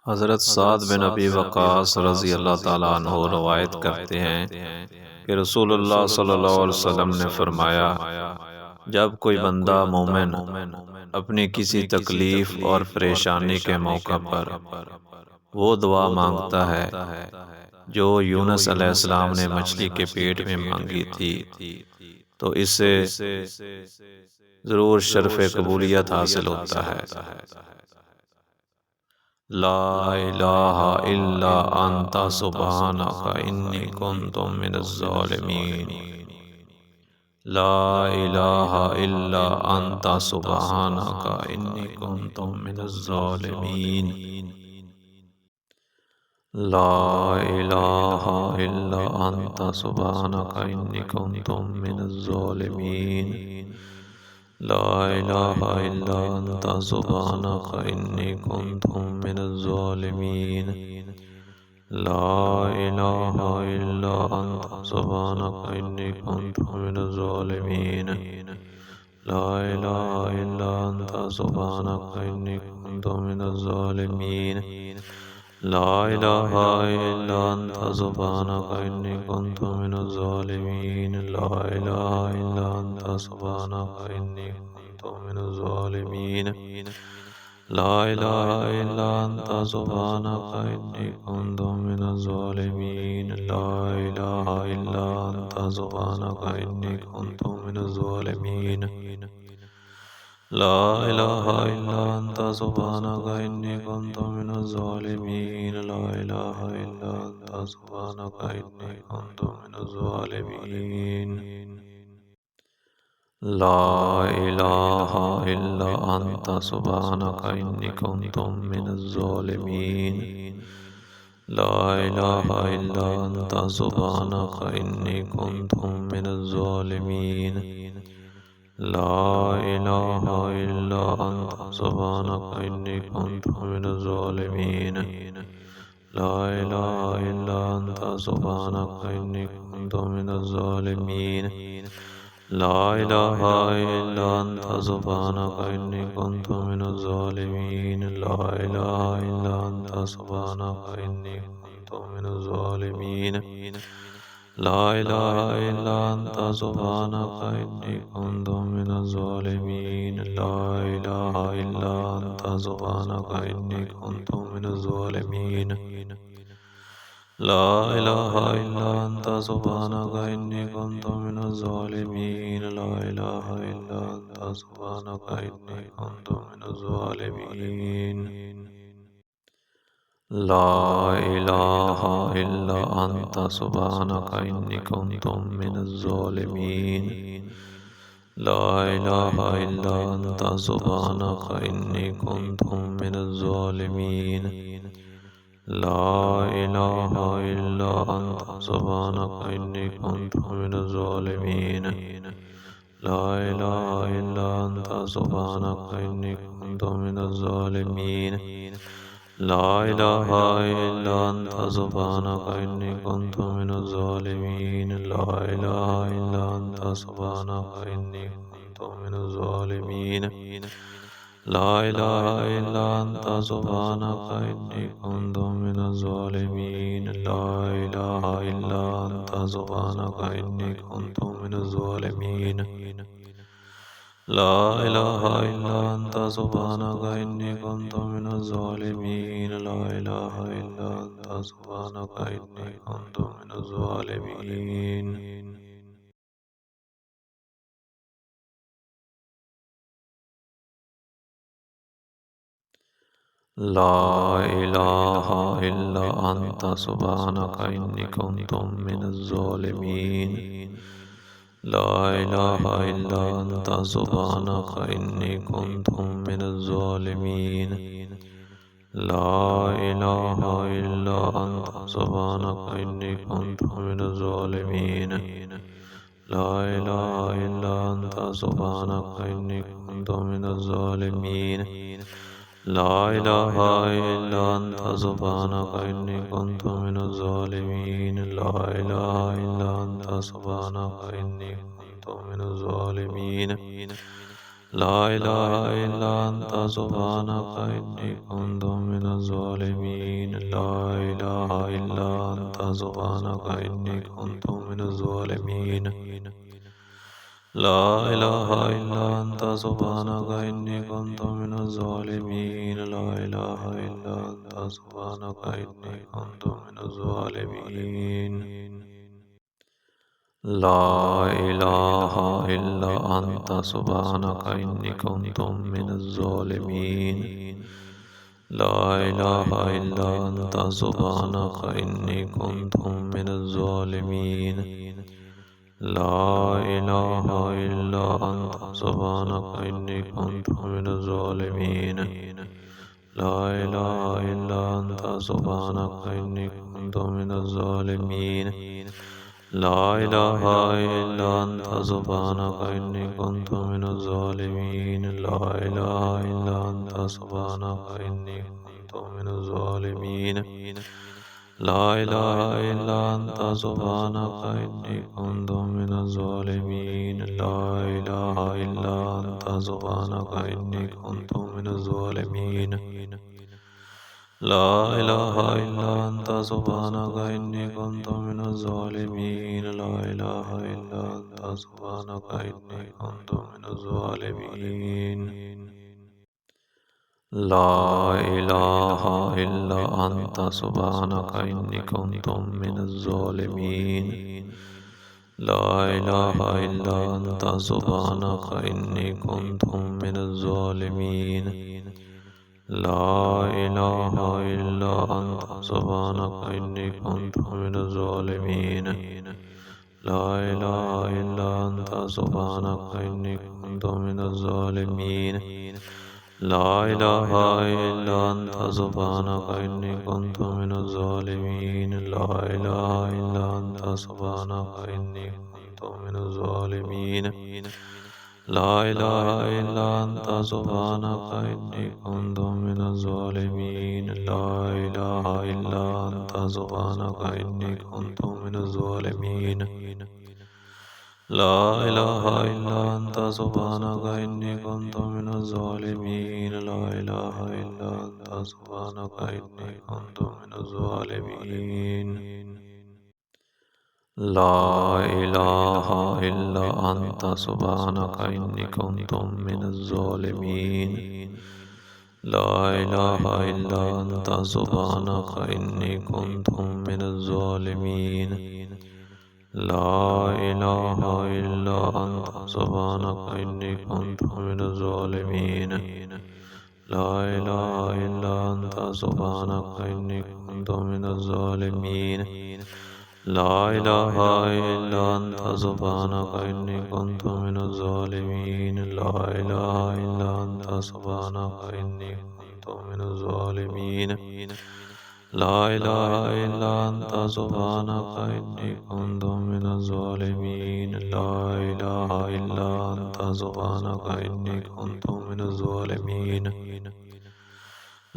हज़रत साद बिन अबी वक़ास रज़ी अल्लाह ताला अन्हु रवायत करते हैं कि रसूलुल्लाह सल्लल्लाहु अलैहि वसल्लम ने फरमाया, जब कोई बंदा मोमिन अपनी किसी तकलीफ़ और परेशानी के मौका पर वो दुआ मांगता है जो यूनुस अलैहिस्सलाम ने मछली के पेट में मांगी थी, तो इससे ज़रूर शर्फ़ कबूलियत हासिल होता है। ला इलाहा इल्ला अंता सुब्हानका इन्नी कुन्तु मिनज़्ज़ालिमीन। ला इलाहा इल्ला अंता सुब्हानका इन्नी कुन्तु मिनज़्ज़ालिमीन। ला इलाहा इल्ला अंता सुब्हानका इन्नी कुन्तु मिनज़्ज़ालिमीन। ला इलाहा इल्ला अंता सुब्हानका इन्नी कुन्तु मिनज़्ज़ालिमीन। ला इलाहा इल्ला अंता सुब्हानका इन्नी कुन्तु मिनज़्ज़ालिमीन। ला इलाहा इल्ला अंता सुब्हानका इन्नी कुन्तु मिनज़्ज़ालिमीन। ला इलाहा इल्ला अंता सुब्हानका इन्नी कुन्तु मिनज़्ज़ालिमीन। ला इलाहा इल्ला अंता सुब्हानका इन्नी कुन्तु मिनज़्ज़ालिमीन। ला इलाहा इल्ला अंता सुब्हानका इन्नी कुन्तु मिनज़्ज़ालिमीन। ला इलाहा इल्ला अंता सुब्हानका इन्नी कुन्तु मिनज़्ज़ालिमीन। ला इलाहा इल्ला अंता सुब्हानका इन्नी कुन्तु मिनज़्ज़ालिमीन। ला इलाहा इल्ला अंता सुब्हानका इन्नी कुन्तु मिनज़्ज़ालिमीन। ला इलाहा इल्ला अंता सुब्हानका इन्नी कुन्तु मिनज़्ज़ालिमीन। ला इलाहा इल्ला अंता सुब्हानका इन्नी कुन्तु मिनज़्ज़ालिमीन। ला इलाहा इल्ला अंता सुब्हानका इन्नी कुन्तु मिनज़्ज़ालिमीन। ला इलाहा इल्ला अंता सुब्हानका इन्नी कुन्तु मिनज़्ज़ालिमीन। ला इलाहा इल्ला अंता सुब्हानका इन्नी कुन्तु मिनज़्ज़ालिमीन। ला इलाहा इल्ला अंता सुब्हानका इन्नी कुन्तु मिनज़्ज़ालिमीन। ला इलाहा इल्ला अंता सुब्हानका इन्नी कुन्तु मिनज़्ज़ालिमीन। ला इलाहा इल्ला अंता सुब्हानका इन्नी कुन्तु मिनज़्ज़ालिमीन। ला इलाहा इल्ला अंता सुब्हानका इन्नी कुन्तु मिनज़्ज़ालिमीन। ला इलाहा इल्ला अंता सुब्हानका इन्नी कुन्तु मिनज़्ज़ालिमीन। ला इलाहा इल्ला अंता सुब्हानका इन्नी कुन्तु मिनज़्ज़ालिमीन। ला इलाहा इल्ला अंता सुब्हानका इन्नी कुन्तु मिनज़्ज़ालिमीन। ला इलाहा इल्ला अंता सुब्हानका इन्नी कुन्तु मिनज़्ज़ालिमीन। ला इलाहा इल्ला अंता सुब्हानका इन्नी कुन्तु मिनज़्ज़ालिमीन। ला इलाहा इल्ला अंता सुब्हानका इन्नी कुन्तु मिनज़्ज़ालिमीन। ला इलाहा इल्ला अंता सुब्हानका इन्नी कुन्तु मिनज़्ज़ालिमीन। ला इलाहा इल्ला अंता सुब्हानका इन्नी कुन्तु मिनज़्ज़ालिमीन। ला इलाहा इल्ला अंता सुब्हानका इन्नी कुन्तु मिनज़्ज़ालिमीन। ला इलाहा इल्ला अंता सुब्हानका इन्नी कुन्तु मिनज़्ज़ालिमीन। ला इलाहा इल्ला अंता सुब्हानका इन्नी कुन्तु मिनज़्ज़ालिमीन। ला इलाहा इल्ला अंता सुब्हानका इन्नी कुन्तु मिनज़्ज़ालिमीन। ला इलाहा इल्ला अंता सुब्हानका इन्नी कुन्तु मिनज़्ज़ालिमीन। ला इलाहा इल्ला अंता सुब्हानका इन्नी कुन्तु मिनज़्ज़ालिमीन। ला इलाहा इल्ला अंता सुब्हानका इन्नी कुन्तु मिनज़्ज़ालिमीन। ला इलाहा इल्ला अंता सुब्हानका इन्नी कुन्तु मिनज़्ज़ालिमीन। ला इलाहा इल्ला अंता सुब्हानका इन्नी कुन्तु मिनज़्ज़ालिमीन। ला इलाहा इल्ला अंता सुब्हानका इन्नी कुन्तु मिनज़्ज़ालिमीन। الظالمين لا إله إلا أنت سبحانك إني كنت من الظالمين لا إله إلا أنت سبحانك إني كنت من الظالمين لا إله إلا أنت سبحانك إني كنت من الظالمين لا إله إلا أنت سبحانك إني كنت من الظالمين لا إله إلا أنت سبحانك إني كنت من الظالمين لا إله إلا أنت سبحانك إني كنت من الظالمين لا إله إلا أنت سبحانك إني كنت من الظالمين لا إله إلا أنت سبحانك إني كنت من الظالمين لا إله إلا أنت سبحانك إني كنت من الظالمين لا إله إلا أنت سبحانك إني كنت من الظالمين لا إله إلا أنت سبحانك إني كنت من الظالمين لا إله إلا أنت سبحانك إني كنت من الظالمين لا إله إلا أنت سبحانك إني كنت من الظالمين لا إله إلا أنت سبحانك إني كنت من الظالمين لا إله إلا أنت سبحانك إني كنت من الظالمين لا إله إلا أنت سبحانك إني كنت من الظالمين لا إله إلا أنت سبحانك إني كنت من الظالمين لا إله إلا أنت سبحانك إني كنت من الظالمين لا إله إلا أنت سبحانك إني كنت من الظالمين لا إله إلا أنت سبحانك إني كنت من الظالمين لا إله إلا أنت سبحانك إني كنت من الظالمين لا إله إلا أنت سبحانك إني كنت من الظالمين لا إله إلا أنت سبحانك إني كنت من الظالمين لا إله إلا أنت سبحانك إني كنت من الظالمين لا إله إلا أنت سبحانك إني كنت من الظالمين لا إله إلا أنت سبحانك إني كنت من الظالمين لا إله إلا أنت سبحانك إني كنت من الظالمين لا إله إلا أنت سبحانك إني كنت من الظالمين لا إله إلا أنت سبحانك إني كنت من الظالمين لا إله إلا أنت سبحانك إني كنت من الظالمين لا إله إلا أنت سبحانك إني كنت من الظالمين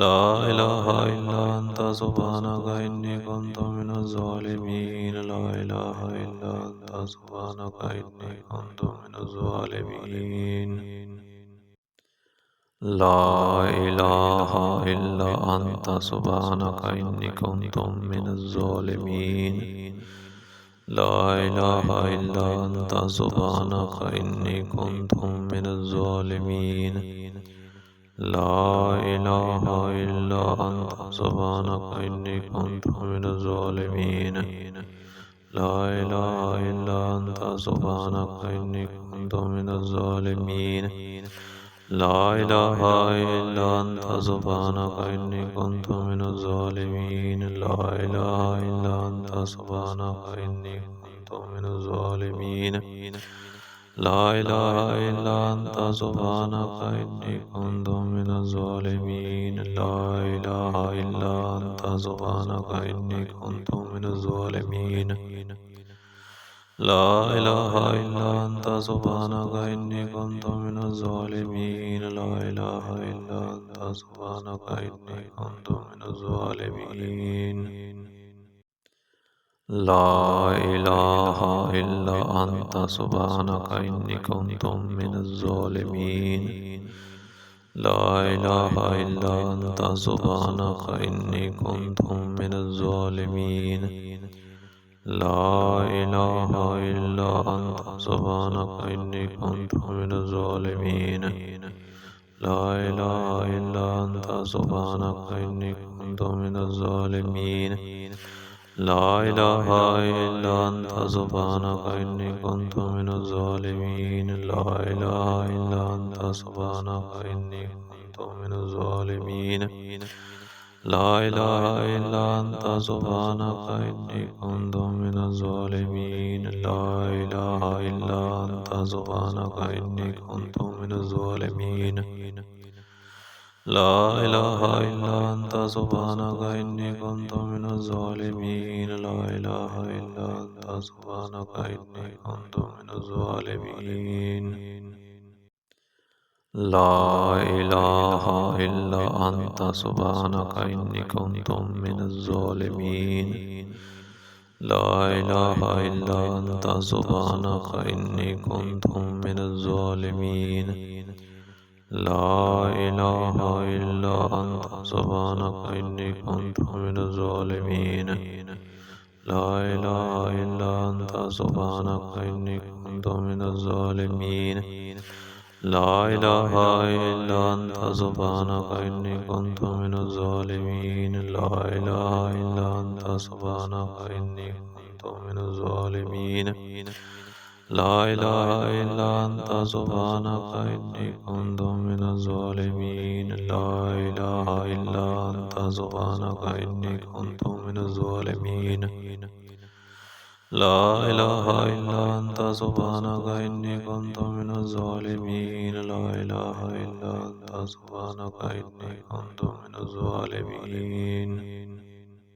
لا إله إلا أنت سبحانك إني كنت من الظالمين لا إله إلا أنت سبحانك إني كنت من الظالمين لا إله إلا أنت سبحانك إني كنت من الظالمين لا إله إلا أنت سبحانك إني كنت من الظالمين لا إله إلا أنت سبحانك إني كنت من الظالمين لا إله إلا أنت سبحانك إني كنت من الظالمين لا إله إلا أنت سبحانك إني كنت من الظالمين لا إله إلا أنت سبحانك إني كنت من الظالمين لا إله إلا أنت سبحانك إني كنت من الظالمين لا إله إلا أنت سبحانك إني كنت من الظالمين لا إله إلا أنت سبحانك إني كنت من الظالمين لا إله إلا أنت سبحانك إني كنت من الظالمين لا إله إلا أنت سبحانك إني كنت من الظالمين ला इलाहा इल्ला अंता सुब्हानका इन्नी कुन्तु मिनज़ ज़ालिमीन। ला इलाहा इल्ला अंता सुब्हानका इन्नी कुन्तु मिनज़ ज़ालिमीन। ला इलाहा इल्ला अंता सुब्हानका इन्नी कुन्तु मिनज़ ज़ालिमीन। ला इलाहा इल्ला अंता सुब्हानका इन्नी कुन्तु मिनज़ ज़ालिमीन। ला इलाहा इल्ला अंता सुब्हानका इन्नी कुन्तु मिनज़ ज़ालिमीन। ला इलाहा इल्ला अंता सुब्हानका इन्नी कुन्तु मिनज़ ज़ालिमीन। ला इलाहा इल्ला अंता सुब्हानका इन्नी कुन्तु मिनज़ ज़ालिमीन। ला इलाहा इल्ला अंता सुब्हानका इन्नी कुन्तु मिनज़ ज़ालिमीन। ला इलाहा इल्ला अंता सुब्हानका इन्नी कुन्तु मिनज़ ज़ालिमीन। ला इलाहा इल्ला अंता सुब्हानका इन्नी कुन्तु मिनज़ ज़ालिमीन। ला इलाहा इल्ला अंता सुब्हानका इन्नी कुन्तु मिनज़ ज़ालिमीन। ला इलाहा इल्ला अंता सुब्हानका इन्नी कुन्तु मिनज़ ज़ालिमीन। ला इलाहा इल्ला अंता सुब्हानका इन्नी कुन्तु मिनज़ ज़ालिमीन। ला इलाहा इल्ला अंता सुब्हानका इन्नी कुन्तु मिनज़ ज़ालिमीन। ला इलाहा इल्ला अंता सुब्हानका इन्नी कुन्तु मिनज़ ज़ालिमीन। ला इलाहा इल्ला अंता सुब्हानका इन्नी कुन्तु मिनज़ ज़ालिमीन। ला इलाहा इल्ला अंता सुब्हानका इन्नी कुन्तु मिनज़ ज़ालिमीन। ला इलाहा इल्ला अंता सुब्हानका इन्नी कुन्तु मिनज़ ज़ालिमीन। ला इलाहा इल्ला अंता सुब्हानका इन्नी कुन्तु मिनज़ ज़ालिमीन।